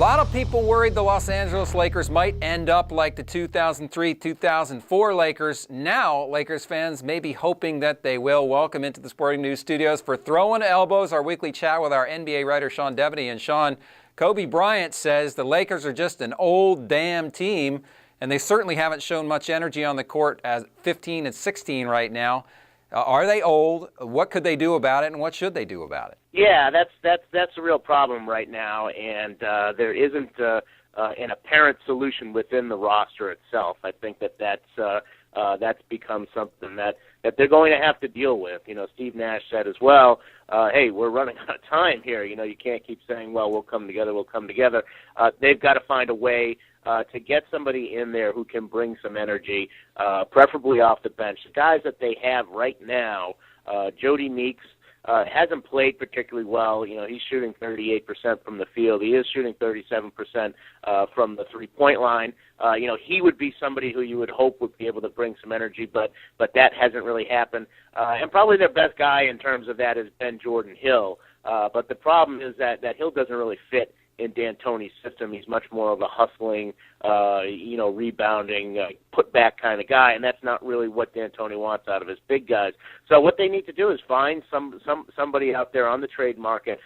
lot of people worried the Los Angeles Lakers might end up like the 2003-2004 Lakers. Now, Lakers fans may be hoping that they will. Welcome into the Sporting News Studios for Throwin Elbows, our weekly chat with our NBA writer Sean Deveney. And Sean, Kobe Bryant says the Lakers are just an old damn team, and they certainly haven't shown much energy on the court as 15 and 16 right now. Are they old? What could they do about it, and what should they do about it? Yeah, that's a real problem right now, and there isn't an apparent solution within the roster itself. I think that's become something that they're going to have to deal with. You know, Steve Nash said as well, hey, we're running out of time here. You know, you can't keep saying, well, we'll come together. They've got to find a way to get somebody in there who can bring some energy, preferably off the bench. The guys that they have right now, Jody Meeks, hasn't played particularly well. You know, he's shooting 38% from the field. He is shooting 37% from the three-point line. You know, he would be somebody who you would hope would be able to bring some energy, but that hasn't really happened. And probably their best guy in terms of that has been Jordan Hill. But the problem is that Hill doesn't really fit in D'Antoni's system. He's much more of a hustling, rebounding, put-back kind of guy, and that's not really what D'Antoni wants out of his big guys. So what they need to do is find somebody out there on the trade market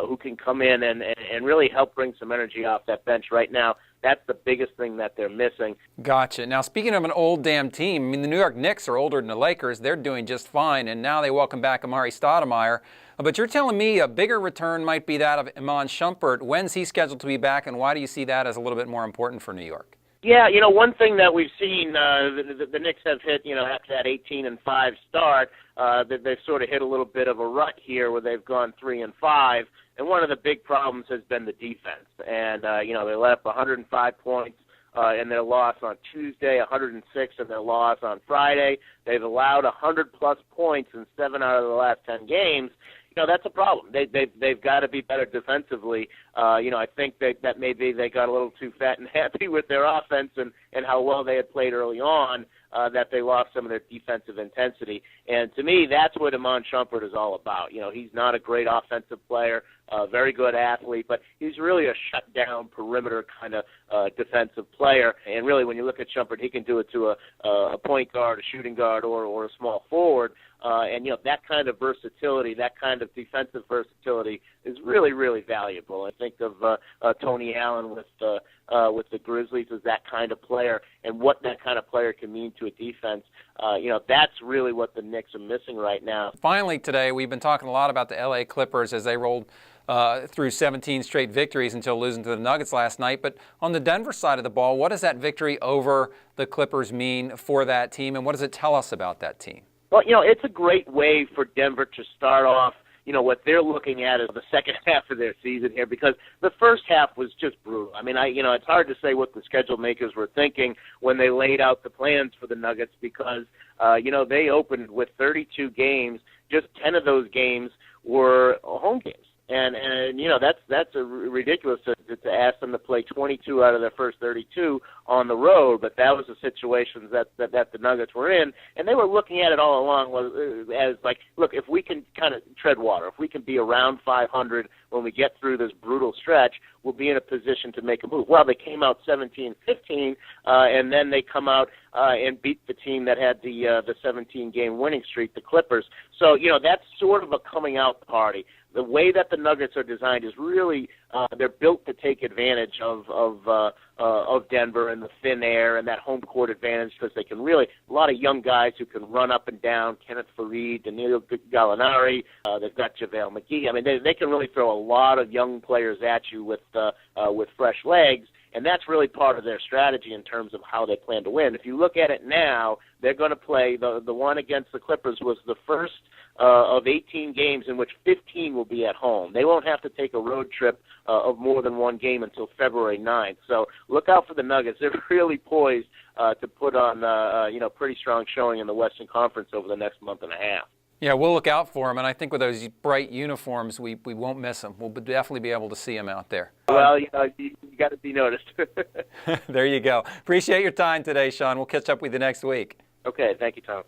who can come in and really help bring some energy off that bench right now. That's the biggest thing that they're missing. Gotcha. Now, speaking of an old damn team, I mean, the New York Knicks are older than the Lakers. They're doing just fine, and now they welcome back Amari Stoudemire. But you're telling me a bigger return might be that of Iman Shumpert. When's he scheduled to be back, and why do you see that as a little bit more important for New York? Yeah, you know, one thing that we've seen, the Knicks have hit, you know, after that 18-5 start, they've sort of hit a little bit of a rut here where they've gone 3-5, and one of the big problems has been the defense. And, they let up 105 points in their loss on Tuesday, 106 in their loss on Friday. They've allowed 100-plus points in 7 out of the last 10 games. You know, that's a problem. They've got to be better defensively. I think that maybe they got a little too fat and happy with their offense and how well they had played early on, that they lost some of their defensive intensity. And to me, that's what Iman Shumpert is all about. You know, he's not a great offensive player, very good athlete, but he's really a shutdown perimeter kind of defensive player. And really, when you look at Shumpert, he can do it to a point guard, a shooting guard, or a small forward. That kind of versatility, that kind of defensive versatility is really, really valuable. I think of Tony Allen with the Grizzlies as that kind of player, and what that kind of player can mean to a defense. That's really what the Knicks are missing right now. Finally today, we've been talking a lot about the LA Clippers as they rolled through 17 straight victories until losing to the Nuggets last night. But on the Denver side of the ball, what does that victory over the Clippers mean for that team, and what does it tell us about that team? Well, it's a great way for Denver to start off, what they're looking at is the second half of their season here, because the first half was just brutal. I mean, it's hard to say what the schedule makers were thinking when they laid out the plans for the Nuggets, because, they opened with 32 games. Just 10 of those games were home games. And that's ridiculous to ask them to play 22 out of their first 32 on the road, but that was the situation that the Nuggets were in, and they were looking at it all along as like, look, if we can kind of tread water, if we can be around 500 when we get through this brutal stretch, we'll be in a position to make a move. Well, they came out 17-15, and then they come out and beat the team that had the 17-game winning streak, the Clippers. So, that's sort of a coming out party. The way that the Nuggets are designed is really they're built to take advantage of Denver and the thin air and that home court advantage, because they can really, a lot of young guys who can run up and down, Kenneth Faried, Danilo Gallinari, they've got JaVale McGee. I mean, they can really throw a lot of young players at you with fresh legs. And that's really part of their strategy in terms of how they plan to win. If you look at it now, they're going to play, the one against the Clippers was the first of 18 games in which 15 will be at home. They won't have to take a road trip of more than one game until February 9th. So look out for the Nuggets. They're really poised to put on pretty strong showing in the Western Conference over the next month and a half. Yeah, we'll look out for them, and I think with those bright uniforms, we won't miss them. We'll definitely be able to see them out there. Well, you got to be noticed. There you go. Appreciate your time today, Sean. We'll catch up with you next week. Okay, thank you, Tom.